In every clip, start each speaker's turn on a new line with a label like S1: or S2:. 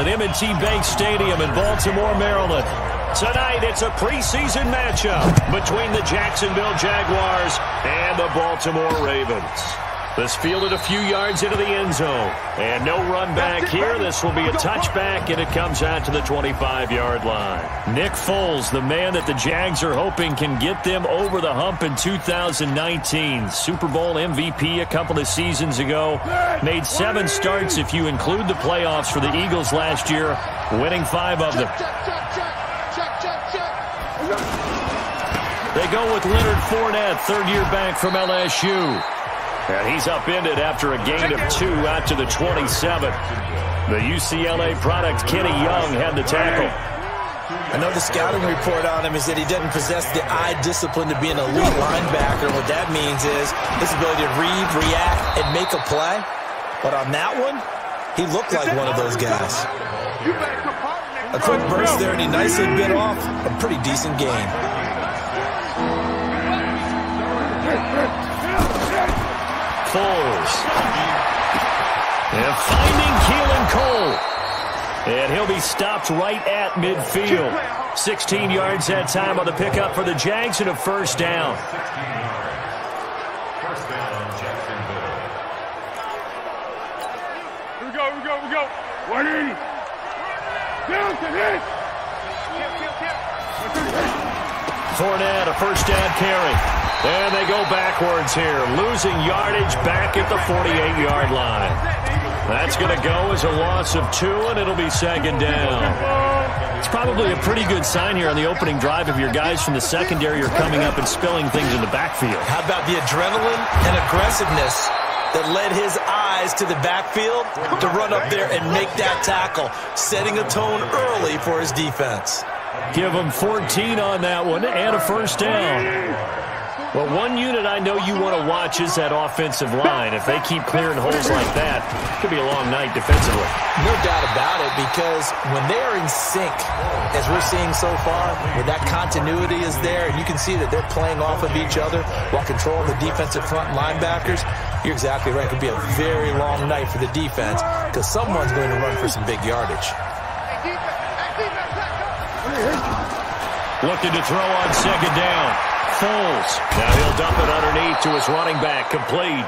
S1: at M&T Bank Stadium in Baltimore, Maryland. Tonight, it's a preseason matchup between the Jacksonville Jaguars and the Baltimore Ravens. This fielded a few yards into the end zone. And no run back here. This will be a touchback, and it comes out to the 25-yard line. Nick Foles, the man that the Jags are hoping can get them over the hump in 2019. Super Bowl MVP a couple of seasons ago. Made 7 starts if you include the playoffs for the Eagles last year, winning 5 of them. They go with Leonard Fournette, third-year back from LSU. And he's upended after a gain of 2 out to the 27. The UCLA product, Kenny Young, had the tackle.
S2: I know the scouting report on him is that he doesn't possess the eye discipline to be an elite linebacker. What that means is his ability to read, react, and make a play. But on that one, he looked like one of those guys. A quick burst there, and he nicely bit off a pretty decent game.
S1: Foles. And finding Keelan Cole. And he'll be stopped right at midfield. 16 yards that time on the pickup for the Jags and a first down.
S3: Here we go. 180. Down to hit.
S1: Fournette, a first down carry. And they go backwards here, losing yardage back at the 48-yard line. That's going to go as a loss of 2, and it'll be second down. It's probably a pretty good sign here on the opening drive of your guys from the secondary are coming up and spilling things in the backfield.
S2: How about the adrenaline and aggressiveness that led his eyes to the backfield to run up there and make that tackle, setting a tone early for his defense.
S1: Give him 14 on that one and a first down. Well, one unit I know you want to watch is that offensive line. If they keep clearing holes like that, it could be a long night defensively.
S2: No doubt about it, because when they are in sync, as we're seeing so far, when that continuity is there, and you can see that they're playing off of each other while controlling the defensive front linebackers, you're exactly right. It could be a very long night for the defense because someone's going to run for some big yardage.
S1: Looking to throw on second down. Foles. Now he'll dump it underneath to his running back. Complete.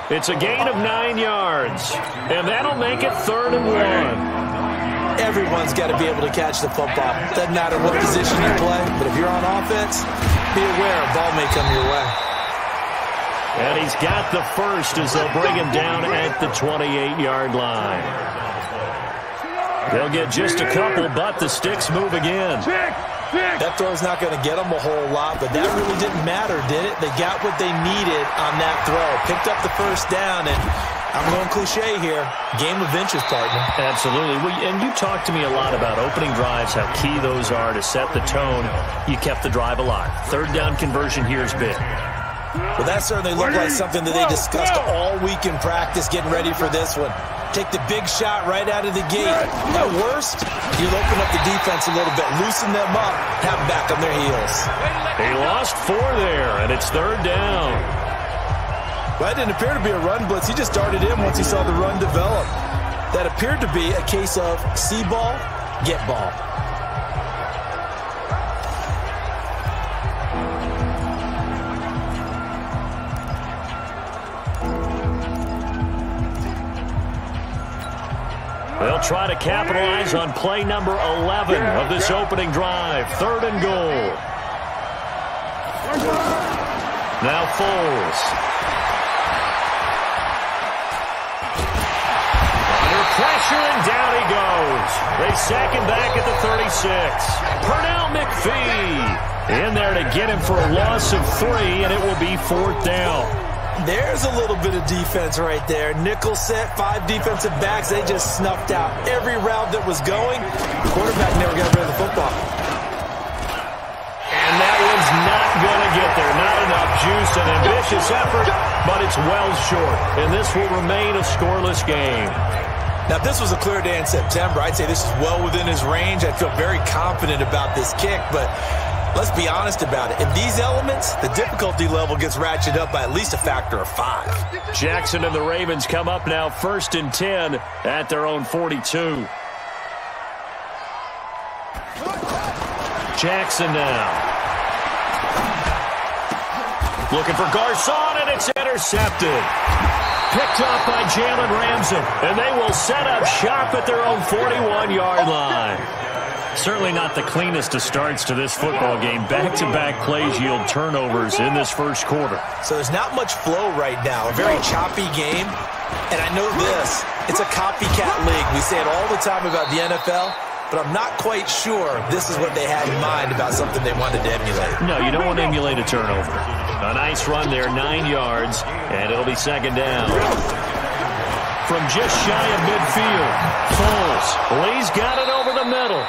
S1: It's a gain of 9 yards. And that'll make it 3rd and 1.
S2: Everyone's got to be able to catch the football. Doesn't matter what position you play, but if you're on offense, be aware a ball may come your way.
S1: And he's got the first as they'll bring him down at the 28-yard line. They'll get just a couple, but the sticks move again.
S2: That throw's not going to get them a whole lot, but that really didn't matter, did it? They got what they needed on that throw. Picked up the first down, and I'm going cliche here. Game of inches, partner.
S1: Absolutely. And you talked to me a lot about opening drives, how key those are to set the tone. You kept the drive alive. 3rd down conversion here is big.
S2: Well, that certainly looked like something that they discussed all week in practice, getting ready for this one. Take the big shot right out of the gate. At worst, you'll open up the defense a little bit, loosen them up, have them back on their heels.
S1: He lost 4 there, and it's 3rd down.
S2: Well, that didn't appear to be a run blitz. He just darted in once he saw the run develop. That appeared to be a case of see ball, get ball.
S1: They'll try to capitalize on play number 11 of this opening drive. 3rd and goal. Now Foles. Under pressure, and down he goes. They sack him back at the 36. Pernell McPhee in there to get him for a loss of 3, and it will be 4th down.
S2: There's a little bit of defense right there. Nickel set, 5 defensive backs. They just snuffed out every route that was going. The quarterback never got rid of the football.
S1: And that one's not going to get there. Not enough juice, an ambitious effort, but it's well short. And this will remain a scoreless game.
S2: Now, if this was a clear day in September, I'd say this is well within his range. I feel very confident about this kick, but let's be honest about it. In these elements, the difficulty level gets ratcheted up by at least a factor of 5.
S1: Jackson and the Ravens come up now 1st and 10 at their own 42. Jackson now. Looking for Garcon, and it's intercepted. Picked off by Jalen Ramsey, and they will set up shop at their own 41-yard line. Certainly not the cleanest of starts to this football game. Back-to-back plays yield turnovers in this first quarter.
S2: So there's not much flow right now. A very choppy game. And I know this. It's a copycat league. We say it all the time about the NFL, but I'm not quite sure this is what they had in mind about something they wanted to emulate.
S1: No, you don't want to emulate a turnover. A nice run there, 9 yards, and it'll be second down. From just shy of midfield, Foles. Lee's got it over the middle.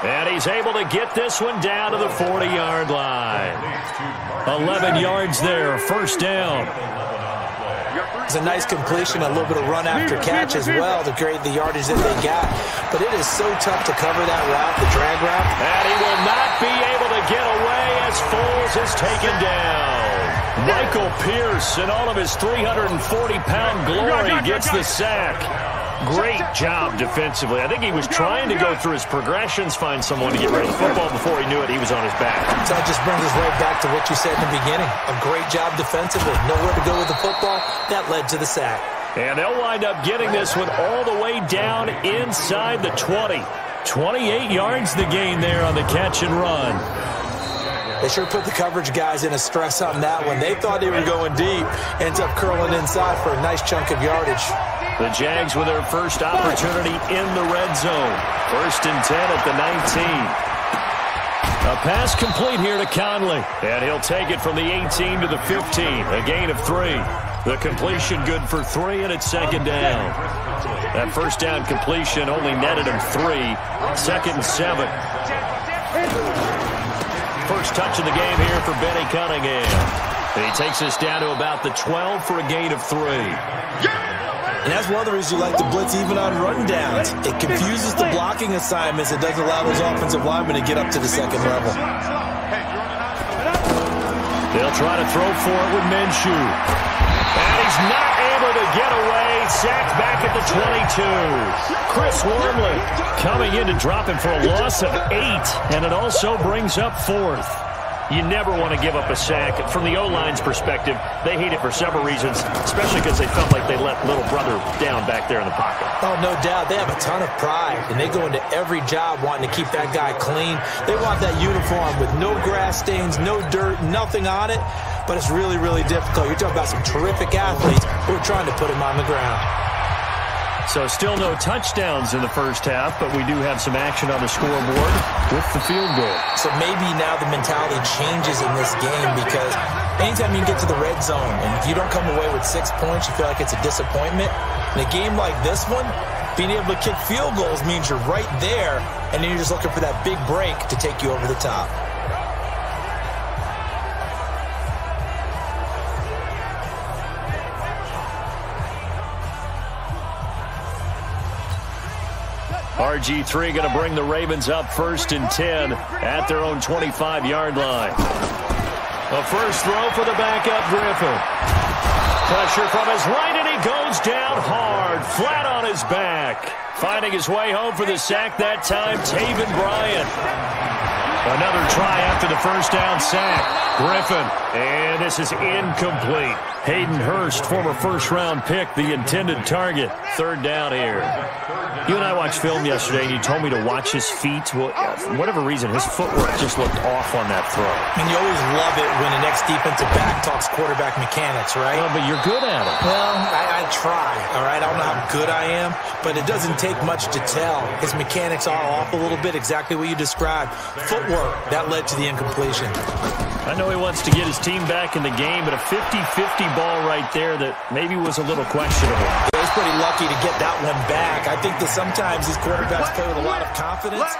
S1: And he's able to get this one down to the 40-yard line. 11 yards there, first down.
S2: It's a nice completion, a little bit of run after catch as well to create the yardage that they got. But it is so tough to cover that route, the drag route.
S1: And he will not be able to get away as Foles is taken down. Michael Pierce, in all of his 340-pound glory, gets the sack. Great job defensively. I think he was trying to go through his progressions, find someone to get rid of the football. Before he knew it, he was on his back.
S2: So that just brings us right back to what you said in the beginning. A great job defensively. Nowhere to go with the football. That led to the sack.
S1: And they'll wind up getting this one all the way down inside the 20. 28 yards the gain there on the catch and run.
S2: They sure put the coverage guys in a stress on that one. They thought they were going deep. Ends up curling inside for a nice chunk of yardage.
S1: The Jags with their first opportunity in the red zone. First and 10 at the 19. A pass complete here to Conley. And he'll take it from the 18 to the 15. A gain of 3. The completion good for 3, and it's second down. That first down completion only netted him 3. Second and 7. First touch of the game here for Benny Cunningham. And he takes us down to about the 12 for a gain of 3.
S2: And that's one of the reasons you like to blitz even on rundowns. It confuses the blocking assignments. It doesn't allow those offensive linemen to get up to the second level.
S1: They'll try to throw for it with Minshew. And he's not able to get away. Sacked back at the 22. Chris Wormley coming in to drop him for a loss of 8. And it also brings up 4th. You never want to give up a sack. From the O-line's perspective, they hate it for several reasons, especially because they felt like they let little brother down back there in the pocket.
S2: Oh, no doubt. They have a ton of pride, and they go into every job wanting to keep that guy clean. They want that uniform with no grass stains, no dirt, nothing on it, but it's really, really difficult. You're talking about some terrific athletes who are trying to put him on the ground.
S1: So still no touchdowns in the first half, but we do have some action on the scoreboard with the field goal. So
S2: maybe now the mentality changes in this game because anytime you can get to the red zone and if you don't come away with 6 points, you feel like it's a disappointment. In a game like this one, being able to kick field goals means you're right there, and then you're just looking for that big break to take you over the top.
S1: RG3 going to bring the Ravens up first and 10 at their own 25-yard line. A first throw for the backup Griffin. Pressure from his right, and he goes down hard, flat on his back. Finding his way home for the sack that time, Taven Bryan. Another try after the first down sack. Griffin, and this is incomplete. Hayden Hurst, former first-round pick, the intended target. Third down here. You and I watched film yesterday, and you told me to watch his feet. Well, for whatever reason, his footwork just looked off on that throw.
S2: I mean, you always love it when the next defensive back talks quarterback mechanics, right?
S1: Well, but you're good at it.
S2: Well, I try, all right? I don't know how good I am, but it doesn't take much to tell. His mechanics are off a little bit, exactly what you described. Footwork, that led to the incompletion.
S1: I know he wants to get his team back in the game, but a 50-50 ball right there that maybe was a little questionable.
S2: He was pretty lucky to get that one back. I think that sometimes these quarterbacks play with a lot of confidence.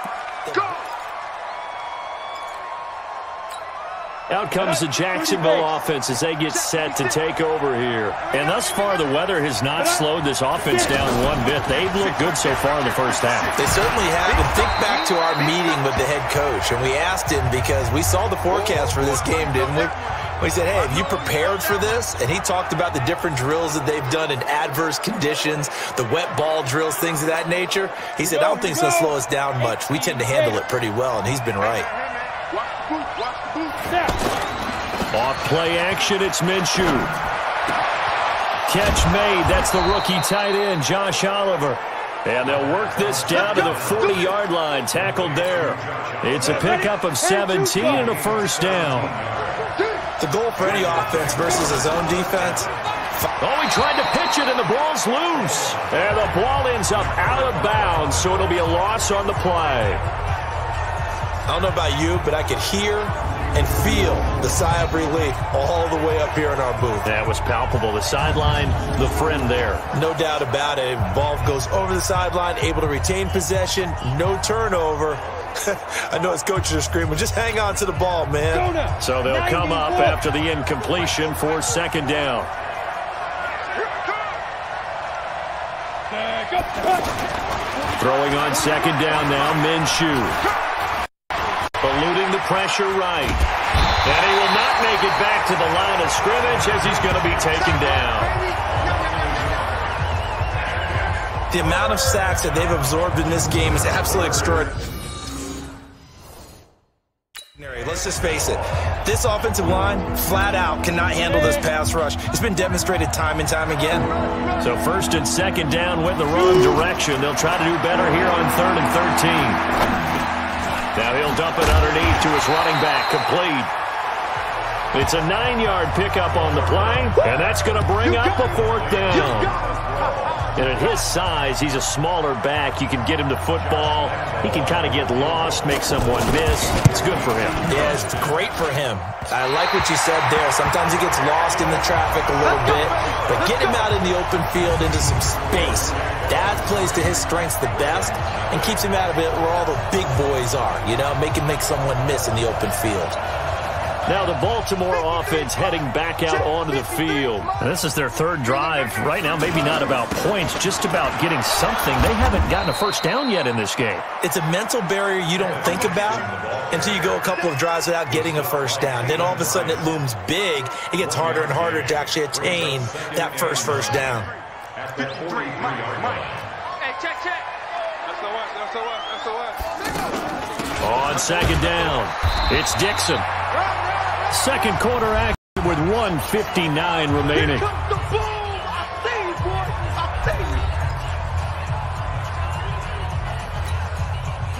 S1: Out comes the Jacksonville offense as they get set to take over here. And thus far, the weather has not slowed this offense down one bit. They've looked good so far in the first half.
S2: They certainly have. And think back to our meeting with the head coach. And we asked him because we saw the forecast for this game, didn't we? We said, hey, have you prepared for this? And he talked about the different drills that they've done in adverse conditions, the wet ball drills, things of that nature. He said, I don't think it's going to slow us down much. We tend to handle it pretty well, and he's been right.
S1: Off play action, it's Minshew. Catch made. That's the rookie tight end, Josh Oliver. And they'll work this down to the 40-yard line. Tackled there. It's a pickup of 17 and a first down.
S2: The goal for any offense versus his own defense.
S1: Oh, he tried to pitch it, and the ball's loose. And the ball ends up out of bounds, so it'll be a loss on the play.
S2: I don't know about you, but I could hear and feel the sigh of relief all the way up here in our booth.
S1: That was palpable. The sideline, the friend there.
S2: No doubt about it. Ball goes over the sideline, able to retain possession, no turnover. I know his coaches are screaming, just hang on to the ball, man.
S1: So they'll come up after the incompletion for second down. Throwing on second down now, Minshew. Eluding the pressure right. And he will not make it back to the line of scrimmage as he's going to be taken down.
S2: The amount of sacks that they've absorbed in this game is absolutely extraordinary. Let's just face it. This offensive line, flat out, cannot handle this pass rush. It's been demonstrated time and time again.
S1: So first and second down went the wrong direction. They'll try to do better here on 3rd and 13. Now he'll dump it underneath to his running back, complete. It's a 9-yard pickup on the play, and that's going to bring up a 4th down. And at his size, he's a smaller back. You can get him to football. He can kind of get lost, make someone miss. It's good for him.
S2: Yeah, it's great for him. I like what you said there. Sometimes he gets lost in the traffic a little bit, but get him out in the open field into some space. That plays to his strengths the best and keeps him out of it where all the big boys are, you know, make someone miss in the open field.
S1: Now the Baltimore offense heading back out onto the field. And this is their 3rd drive. Right now, maybe not about points, just about getting something. They haven't gotten a first down yet in this game.
S2: It's a mental barrier you don't think about until you go a couple of drives without getting a first down. Then all of a sudden it looms big. It gets harder and harder to actually attain that first down.
S3: Hey, check. That's the one.
S1: On second down, it's Dixon. Second quarter action with 1:59 remaining.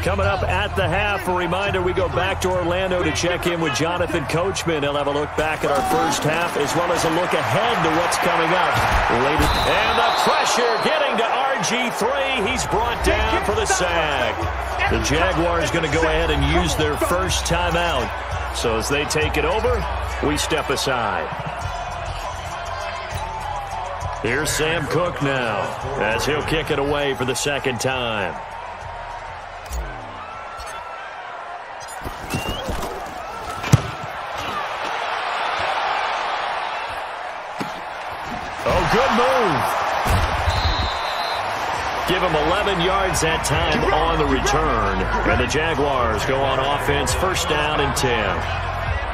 S1: Coming up at the half, a reminder, we go back to Orlando to check in with Jonathan Coachman. He'll have a look back at our first half as well as a look ahead to what's coming up later. And the pressure getting to RG3. He's brought down for the sack. The Jaguars going to go ahead and use their first timeout. So as they take it over, we step aside. Here's Sam Cook now as he'll kick it away for the second time. Oh, good move. Give him 11 yards that time on the return. And the Jaguars go on offense, first down and 10.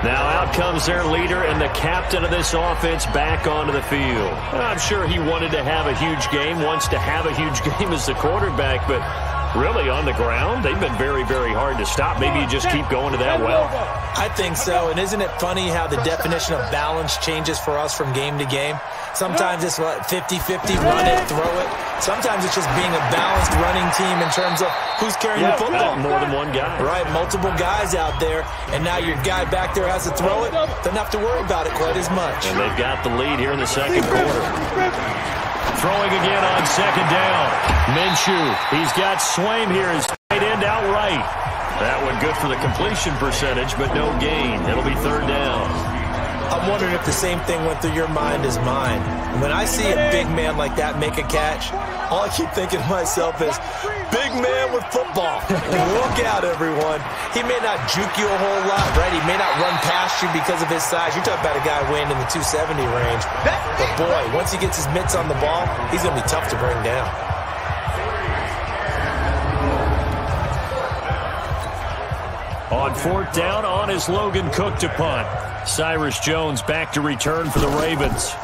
S1: Now out comes their leader and the captain of this offense back onto the field. I'm sure he wanted to have a huge game, wants to have a huge game as the quarterback, but really on the ground, they've been very, very hard to stop. Maybe you just keep going to that well.
S2: I think so, and isn't it funny how the definition of balance changes for us from game to game? Sometimes it's 50-50, run it, throw it. Sometimes it's just being a balanced running team in terms of who's carrying the football.
S1: More than one guy.
S2: Right, multiple guys out there, and now your guy back there has to throw it. Doesn't have to worry about it quite as much.
S1: And they've got the lead here in the second quarter. Throwing again on second down. Minshew, he's got Swaim here as tight end outright. That one good for the completion percentage, but no gain. It'll be third down.
S2: I'm wondering if the same thing went through your mind as mine. When I see a big man like that make a catch, all I keep thinking to myself is, big man with football. Look out, everyone. He may not juke you a whole lot, right? He may not run past you because of his size. You're talking about a guy weighing in the 270 range. But, boy, once he gets his mitts on the ball, he's going to be tough to bring down.
S1: On fourth down, on is Logan Cook to punt. Cyrus Jones back to return for the Ravens.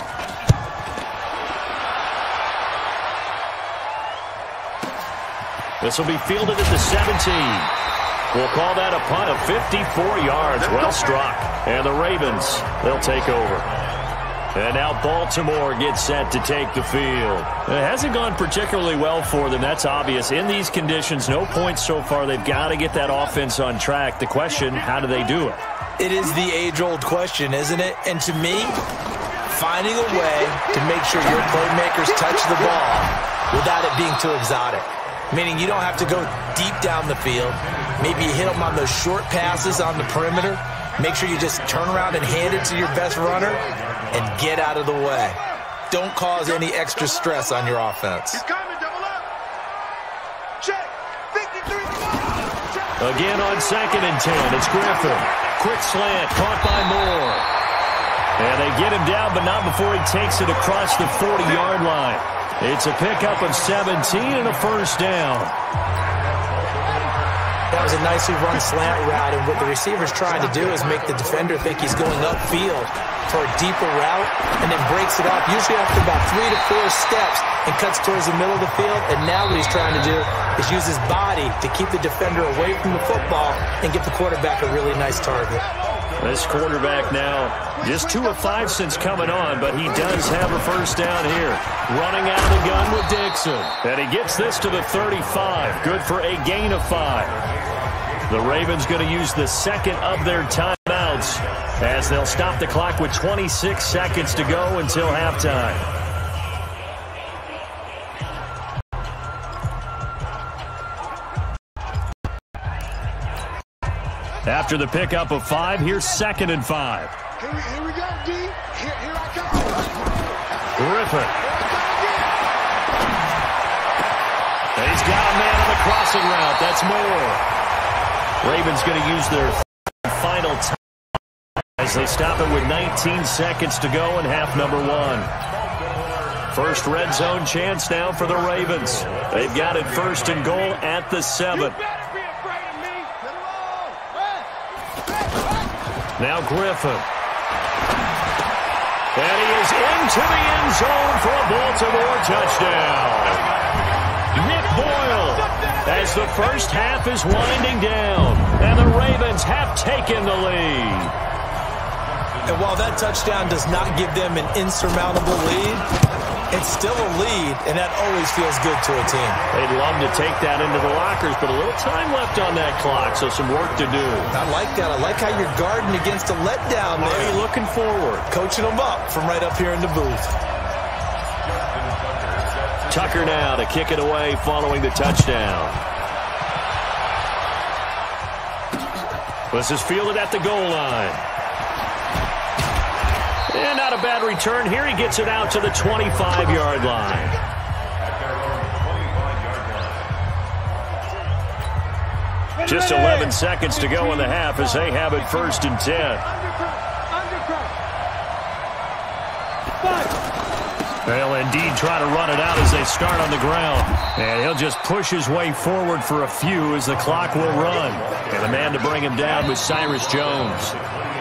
S1: This will be fielded at the 17. We'll call that a punt of 54 yards. Well struck. And the Ravens, they'll take over. And now Baltimore gets set to take the field. It hasn't gone particularly well for them. That's obvious. In these conditions, no points so far. They've got to get that offense on track. The question, how do they do it?
S2: It is the age-old question, isn't it? And to me, finding a way to make sure your playmakers touch the ball without it being too exotic. Meaning you don't have to go deep down the field. Maybe you hit them on those short passes on the perimeter. Make sure you just turn around and hand it to your best runner and get out of the way. Don't cause any extra stress on your offense.
S1: Again on 2nd and 10, it's Griffin. Quick slant, caught by Moore. And they get him down, but not before he takes it across the 40-yard line. It's a pickup of 17 and a first down.
S2: That was a nicely run slant route, and what the receiver's trying to do is make the defender think he's going upfield for a deeper route, and then breaks it off, usually after about 3 to 4 steps, and cuts towards the middle of the field. And now what he's trying to do is use his body to keep the defender away from the football and give the quarterback a really nice target.
S1: This quarterback now just 2 of 5 since coming on, but he does have a first down here. Running out of the gun with Dixon. And he gets this to the 35. Good for a gain of 5. The Ravens going to use the second of their timeouts as they'll stop the clock with 26 seconds to go until halftime. After the pickup of 5, here's 2nd and 5.
S3: Here we go, D. Here I come.
S1: Griffin. He's got a man on the crossing route. That's Moore. Ravens going to use their final time as they stop it with 19 seconds to go in half number 1. First red zone chance now for the Ravens. They've got it 1st and goal at the 7. Now Griffin. And he is into the end zone for a Baltimore touchdown. Nick Boyle as the first half is winding down. And the Ravens have taken the lead.
S2: And while that touchdown does not give them an insurmountable lead, it's still a lead, and that always feels good to a team.
S1: They'd love to take that into the lockers, but a little time left on that clock, so some work to do.
S2: I like that. I like how you're guarding against a letdown there.
S1: Are you looking forward?
S2: Coaching them up from right up here in the booth.
S1: Tucker now to kick it away following the touchdown. This is fielded at the goal line. And not a bad return here. He gets it out to the 25-yard line. Just 11 seconds to go in the half as they have it 1st and 10. They'll indeed try to run it out as they start on the ground. And he'll just push his way forward for a few as the clock will run. And the man to bring him down was Cyrus Jones.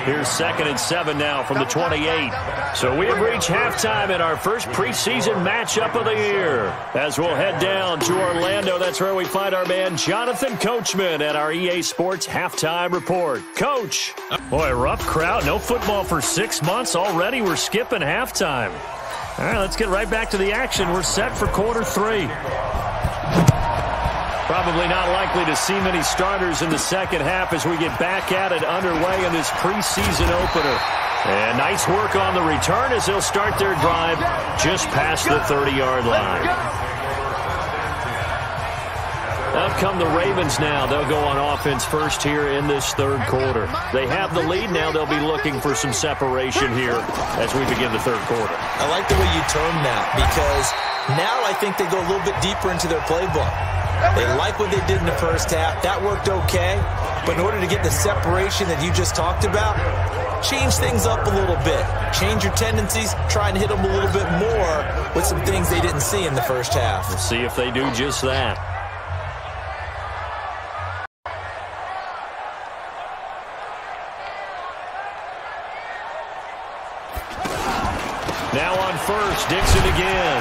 S1: Here's 2nd and 7 now from the 28. So we have reached halftime in our first preseason matchup of the year. As we'll head down to Orlando, that's where we find our man Jonathan Coachman at our EA Sports Halftime Report. Coach. Boy, rough crowd. No football for 6 months. Already we're skipping halftime. All right, let's get right back to the action. We're set for quarter 3. Probably not likely to see many starters in the second half as we get back at it underway in this preseason opener. And nice work on the return as they'll start their drive just past the 30-yard line. Up come the Ravens now. They'll go on offense first here in this 3rd quarter. They have the lead now. They'll be looking for some separation here as we begin the 3rd quarter.
S2: I like the way you term that because now I think they go a little bit deeper into their playbook. They like what they did in the first half. That worked okay. But in order to get the separation that you just talked about, change things up a little bit. Change your tendencies. Try and hit them a little bit more with some things they didn't see in the first half.
S1: We'll see if they do just that. Now on first, Dixon again.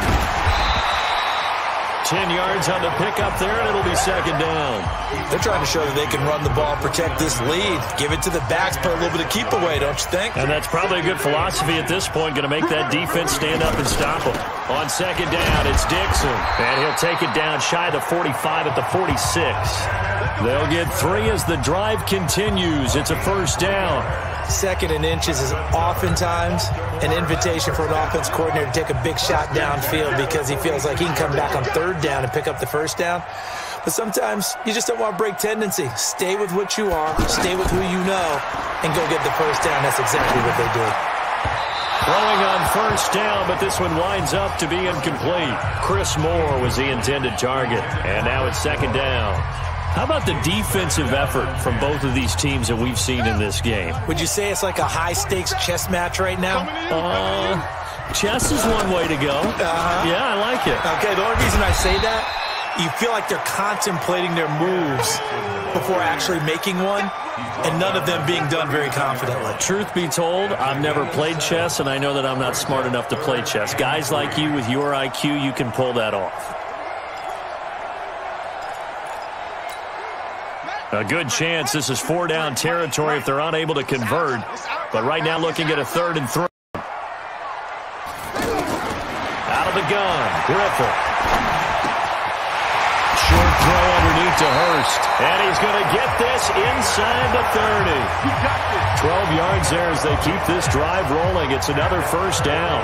S1: 10 yards on the pickup there, and it'll be second down.
S2: They're trying to show that they can run the ball, protect this lead. Give it to the backs, put a little bit of keep away, don't you think?
S1: And that's probably a good philosophy at this point, going to make that defense stand up and stop them. On second down, it's Dixon, and he'll take it down shy of the 45 at the 46. They'll get 3 as the drive continues. It's a first down.
S2: Second and inches is oftentimes an invitation for an offense coordinator to take a big shot downfield because he feels like he can come back on third down and pick up the first down. But sometimes you just don't want to break tendency. Stay with what you are, stay with who you know, and go get the first down. That's exactly what they did.
S1: Throwing on first down, but this one winds up to be incomplete. Chris Moore was the intended target, and now it's second down. How about the defensive effort from both of these teams that we've seen in this game?
S2: Would you say it's like a high-stakes chess match right now?
S1: Chess is one way to go. Yeah, I like it.
S2: Okay, the only reason I say that, you feel like they're contemplating their moves before actually making one, and none of them being done very confidently.
S1: Truth be told, I've never played chess, and I know that I'm not smart enough to play chess. Guys like you with your IQ, you can pull that off. A good chance this is 4-down territory if they're unable to convert. But right now looking at a 3rd and 3. Out of the gun, Griffin. Short throw underneath to Hurst. And he's going to get this inside the 30. 12 yards there as they keep this drive rolling. It's another first down.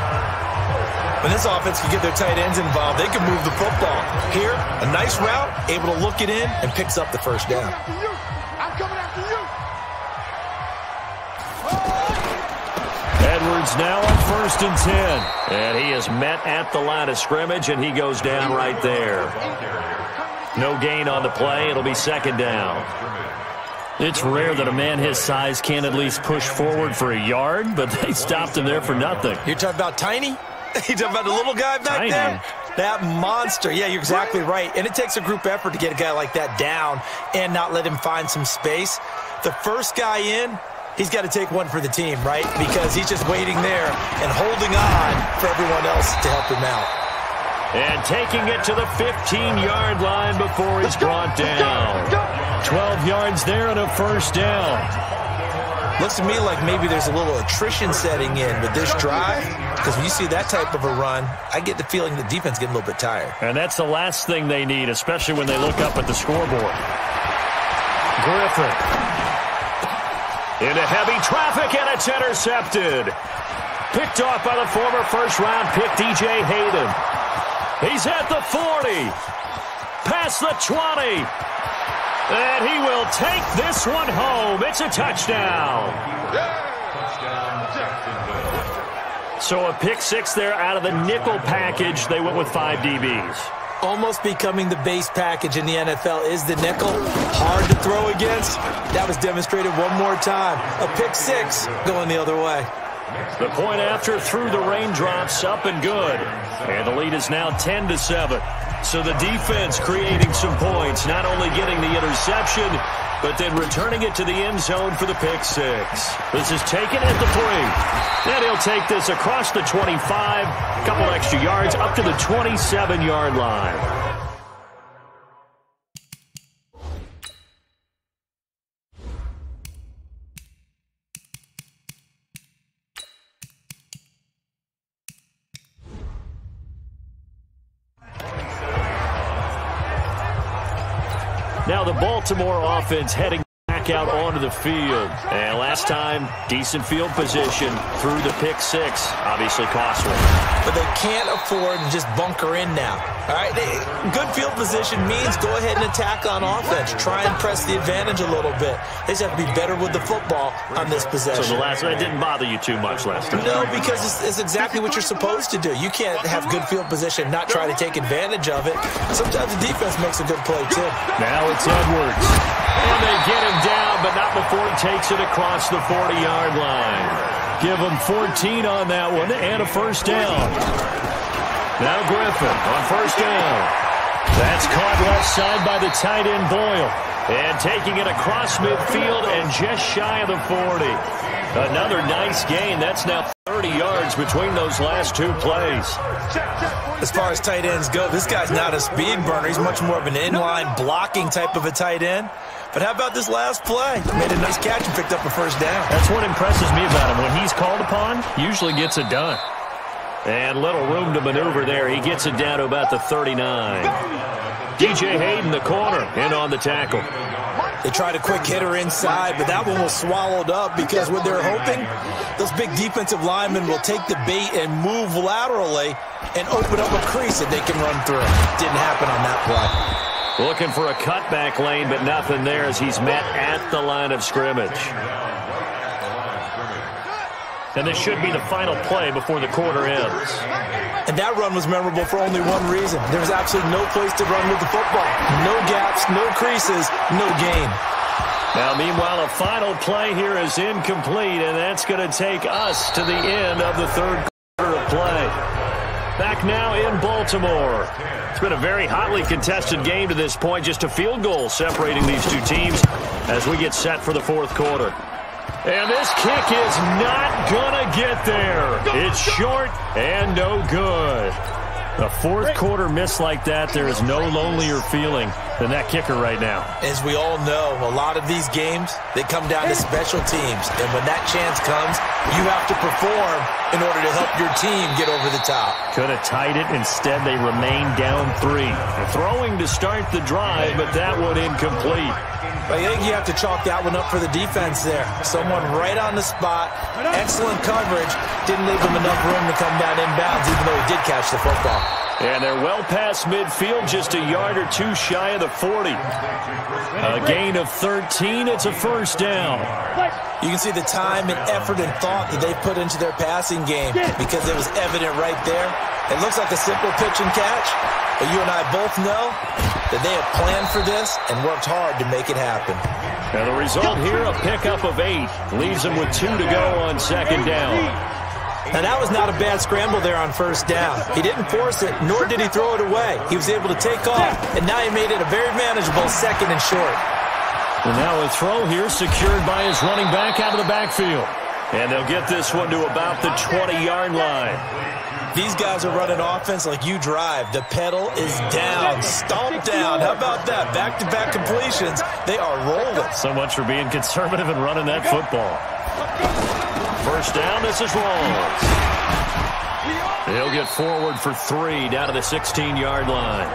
S2: When this offense can get their tight ends involved, they can move the football. Here, a nice route, able to look it in, and picks up the first down.
S3: I'm coming after you.
S1: Edwards now on 1st and 10. And he is met at the line of scrimmage, and he goes down right there. No gain on the play. It'll be second down. It's rare that a man his size can't at least push forward for a yard, but they stopped him there for nothing.
S2: You're talking about tiny? You talking about the little guy back there? That monster. Yeah, you're exactly right. And it takes a group effort to get a guy like that down and not let him find some space. The first guy in, he's got to take one for the team, right? Because he's just waiting there and holding on for everyone else to help him out.
S1: And taking it to the 15-yard line before he's brought down. 12 yards there and a first down.
S2: Looks to me like maybe there's a little attrition setting in with this drive, because when you see that type of a run, I get the feeling the defense getting a little bit tired.
S1: And that's the last thing they need, especially when they look up at the scoreboard. Griffin. Into heavy traffic, and it's intercepted. Picked off by the former first-round pick, DJ Hayden. He's at the 40. Past the 20. And he will take this one home. It's a touchdown. So a pick 6 there out of the nickel package. They went with 5 DBs.
S2: Almost becoming the base package in the NFL is the nickel. Hard to throw against. That was demonstrated one more time. A pick 6 going the other way.
S1: The point after through the raindrops, up and good. And the lead is now 10-7. So the defense creating some points, not only getting the interception, but then returning it to the end zone for the pick 6. This is taken at the 3. And he'll take this across the 25, a couple extra yards, up to the 27-yard line. Now the Baltimore offense heading back out onto the field. And last time, decent field position through the pick 6. Obviously costly.
S2: But they can't afford to just bunker in now. All right, good field position means go ahead and attack on offense. Try and press the advantage a little bit. They just have to be better with the football on this possession.
S1: So the last one didn't bother you too much last time?
S2: No, because it's exactly what you're supposed to do. You can't have good field position and not try to take advantage of it. Sometimes the defense makes a good play, too.
S1: Now it's Edwards. And they get him down, but not before he takes it across the 40-yard line. Give him 14 on that one and a first down. Now Griffin on first down. That's caught left side by the tight end Boyle. And taking it across midfield and just shy of the 40. Another nice gain. That's now 30 yards between those last two plays.
S2: As far as tight ends go, this guy's not a speed burner. He's much more of an inline blocking type of a tight end. But how about this last play? Made a nice catch and picked up a first down.
S1: That's what impresses me about him. When he's called upon, usually gets it done. And little room to maneuver there. He gets it down to about the 39. DJ Hayden, the corner, in on the tackle.
S2: They tried a quick hitter inside, but that one was swallowed up because what they're hoping, those big defensive linemen will take the bait and move laterally and open up a crease that they can run through. Didn't happen on that play.
S1: Looking for a cutback lane, but nothing there as he's met at the line of scrimmage. And this should be the final play before the quarter ends.
S2: And that run was memorable for only one reason. There was absolutely no place to run with the football. No gaps, no creases, no gain.
S1: Now, meanwhile, a final play here is incomplete, and that's going to take us to the end of the third quarter of play. Back now in Baltimore. It's been a very hotly contested game to this point. Just a field goal separating these two teams as we get set for the fourth quarter. And this kick is not going to get there. It's short and no good. A fourth quarter miss like that, there is no lonelier feeling than that kicker right now.
S2: As we all know, a lot of these games, they come down to special teams. And when that chance comes, you have to perform in order to help your team get over the top.
S1: Could have tied it. Instead, they remain down 3. Throwing to start the drive, but that one incomplete.
S2: I think you have to chalk that one up for the defense there. Someone right on the spot, excellent coverage, didn't leave him enough room to come down inbounds, even though he did catch the football.
S1: And they're well past midfield, just a yard or two shy of the 40. A gain of 13, it's a first down.
S2: You can see the time and effort and thought that they put into their passing game because it was evident right there. It looks like a simple pitch and catch, but you and I both know that they have planned for this and worked hard to make it happen.
S1: And the result here, a pickup of 8. Leaves them with 2 to go on second down.
S2: Now, that was not a bad scramble there on first down. He didn't force it, nor did he throw it away. He was able to take off, and now he made it a very manageable second and short.
S1: And now a throw here secured by his running back out of the backfield. And they'll get this one to about the 20-yard line.
S2: These guys are running offense like you drive. The pedal is down, stomp down. How about that? Back-to-back completions. They are rolling.
S1: So much for being conservative and running that football. First down, this is Rawls. He'll get forward for 3 down to the 16-yard line.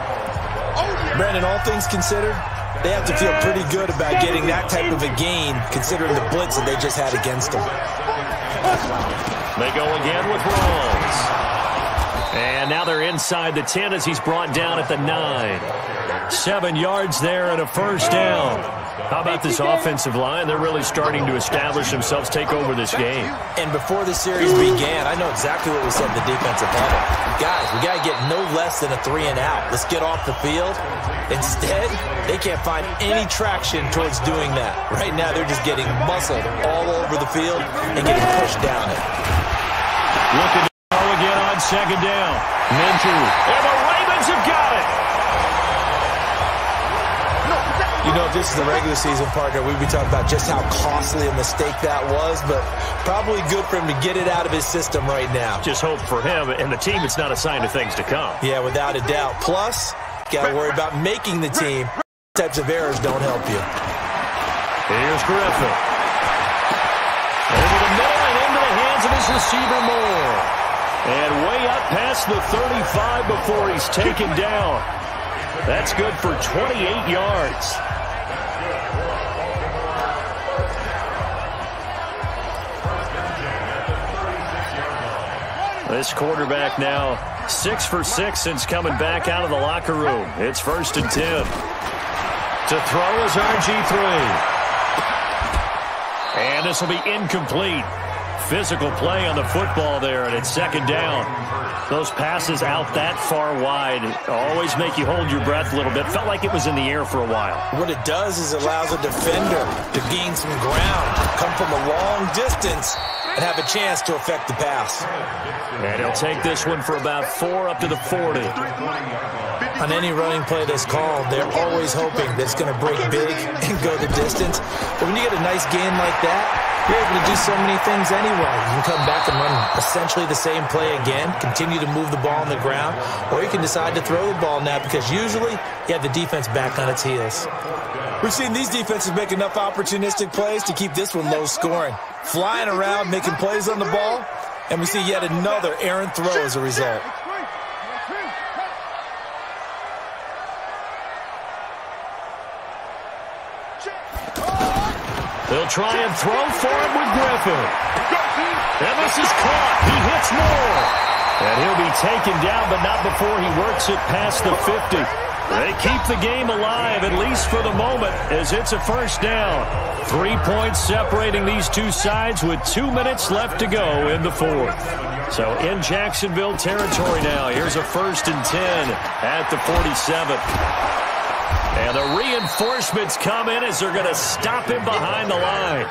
S2: Brandon, all things considered, they have to feel pretty good about getting that type of a gain considering the blitz that they just had against them.
S1: They go again with Rawls. And now they're inside the 10 as he's brought down at the 9. 7 yards there and a first down. How about this offensive line? They're really starting to establish themselves, take over this game.
S2: And before the series began, I know exactly what we said in the defensive huddle. Guys, we got to get no less than a 3 and out. Let's get off the field. Instead, they can't find any traction towards doing that. Right now, they're just getting muscled all over the field and getting pushed down it.
S1: Looking to throw again on second down. Minshew. And the Ravens have got it.
S2: You know, if this is the regular season, partner, we'd be talking about just how costly a mistake that was, but probably good for him to get it out of his system right now.
S1: Just hope for him and the team it's not a sign of things to come.
S2: Yeah, without a doubt. Plus, got to worry about making the team. Types of errors don't help you.
S1: Here's Griffin. Over the middle and into the hands of his receiver Moore. And way up past the 35 before he's taken down. That's good for 28 yards. This quarterback now 6 for 6 since coming back out of the locker room. It's 1st and 10. To throw is RG3. And this will be incomplete. Physical play on the football there, and it's 2nd down. Those passes out that far wide always make you hold your breath a little bit. Felt like it was in the air for a while.
S2: What it does is it allows a defender to gain some ground, come from a long distance, and have a chance to affect the pass.
S1: And he'll take this one for about 4 up to the 40.
S2: On any running play that's called, they're always hoping that it's going to break big and go the distance. But when you get a nice gain like that, you're able to do so many things anyway. You can come back and run essentially the same play again, continue to move the ball on the ground, or you can decide to throw the ball now because usually you have the defense back on its heels. We've seen these defenses make enough opportunistic plays to keep this one low scoring. Flying around, making plays on the ball, and we see yet another errant throw as a result.
S1: They'll try and throw for it with Griffin. And this is caught. He hits more. And he'll be taken down, but not before he works it past the 50. They keep the game alive, at least for the moment, as it's a first down. 3 points separating these two sides with 2 minutes left to go in the fourth. So in Jacksonville territory now, here's a 1st and 10 at the 47. And the reinforcements come in as they're going to stop him behind the line.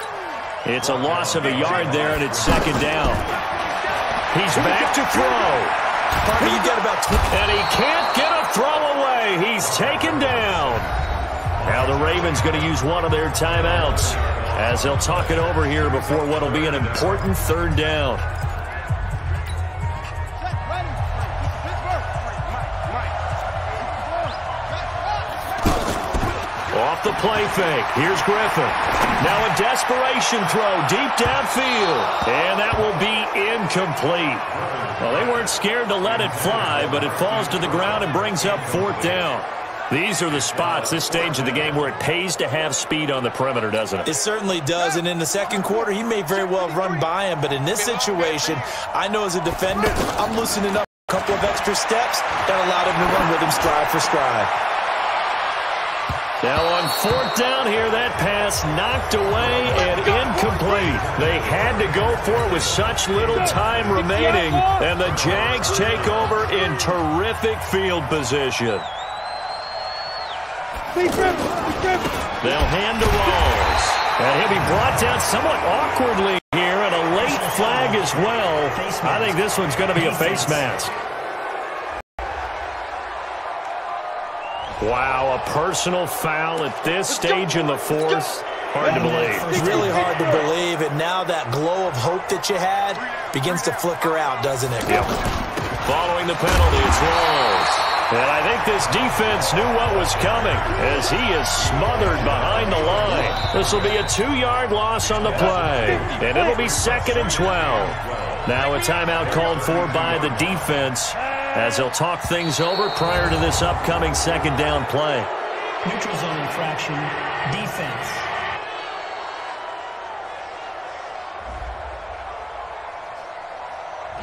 S1: It's a loss of a yard there, and it's 2nd down. He's back to throw.
S2: Parker, you got about 20.
S1: And he can't get a throw away. He's taken down. Now the Ravens going to use one of their timeouts as they'll talk it over here before what will be an important 3rd down. Off the play fake. Here's Griffin. Now a desperation throw deep downfield. And that will be incomplete. Well, they weren't scared to let it fly, but it falls to the ground and brings up 4th down. These are the spots, this stage of the game, where it pays to have speed on the perimeter, doesn't it?
S2: It certainly does, and in the second quarter, he may very well run by him, but in this situation, I know as a defender, I'm loosening up a couple of extra steps that allowed him to run with him stride for stride.
S1: Now on 4th down here, that pass knocked away and incomplete. They had to go for it with such little time remaining, and the Jags take over in terrific field position. They'll hand to Rawls, and he'll be brought down somewhat awkwardly here, and a late flag as well. I think this one's going to be a face mask. Wow, a personal foul at this stage in the fourth. Hard to believe.
S2: It's really hard to believe, and now that glow of hope that you had begins to flicker out, doesn't it?
S1: Yep. Following the penalty, it's Rawls. And I think this defense knew what was coming as he is smothered behind the line. This will be a 2-yard loss on the play, and it'll be 2nd and 12. Now a timeout called for by the defense as they'll talk things over prior to this upcoming 2nd down play.
S4: Neutral zone infraction, defense.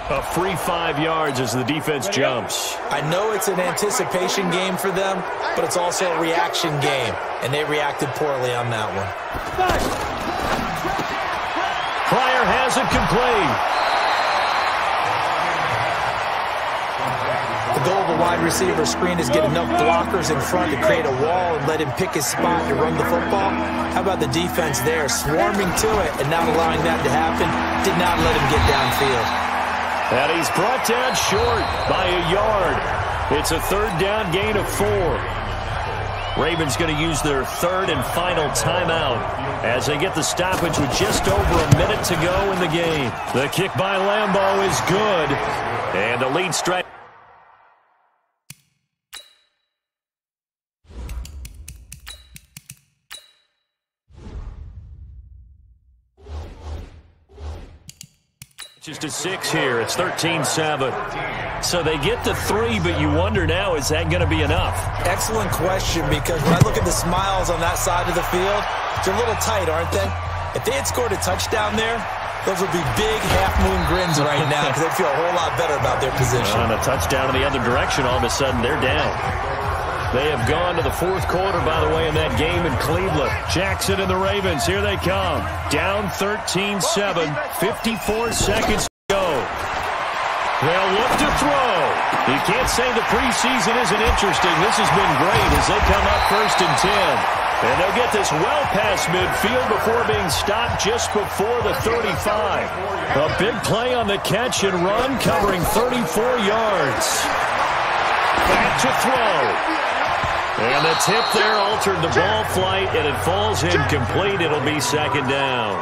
S1: A free 5 yards as the defense jumps.
S2: I know it's an anticipation game for them, but it's also a reaction game, and they reacted poorly on that one.
S1: Pryor has it complete.
S2: The goal of a wide receiver screen is get enough blockers in front to create a wall and let him pick his spot to run the football. How about the defense there, swarming to it and not allowing that to happen? Did not let him get downfield.
S1: And he's brought down short by a yard. It's a 3rd down gain of 4. Ravens going to use their 3rd and final timeout as they get the stoppage with just over a minute to go in the game. The kick by Lambeau is good. And the lead strike. Just a 6 here. It's 13-7. So they get the 3, but you wonder now, is that going to be enough?
S2: Excellent question, because when I look at the smiles on that side of the field, they're a little tight, aren't they? If they had scored a touchdown there, those would be big half-moon grins right now because they'd feel a whole lot better about their position.
S1: On a touchdown in the other direction, all of a sudden they're down. They have gone to the 4th quarter, by the way, in that game in Cleveland. Jackson and the Ravens, here they come. Down 13-7, 54 seconds to go. They'll look to throw. You can't say the preseason isn't interesting. This has been great as they come up 1st and 10. And they'll get this well past midfield before being stopped just before the 35. A big play on the catch and run, covering 34 yards. Back to throw. And the tip there altered the ball flight, and it falls incomplete. It'll be second down.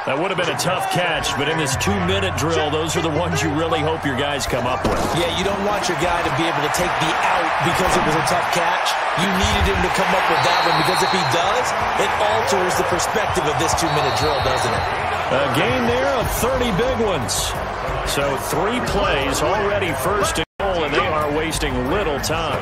S1: That would have been a tough catch, but in this 2-minute drill, those are the ones you really hope your guys come up with.
S2: Yeah, you don't want your guy to be able to take the out because it was a tough catch. You needed him to come up with that one, because if he does, it alters the perspective of this 2-minute drill, doesn't it?
S1: A gain there of 30 big ones. So 3 plays already first and goal, and they are wasting little time.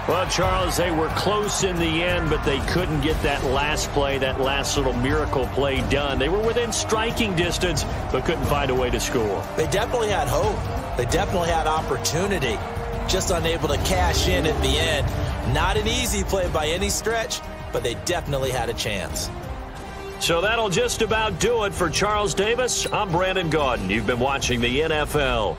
S1: Well, Charles, they were close in the end, but they couldn't get that last play, that last little miracle play done. They were within striking distance, but couldn't find a way to score.
S2: They definitely had hope. They definitely had opportunity. Just unable to cash in at the end. Not an easy play by any stretch, but they definitely had a chance.
S1: So that'll just about do it for Charles Davis. I'm Brandon Gaudin. You've been watching the NFL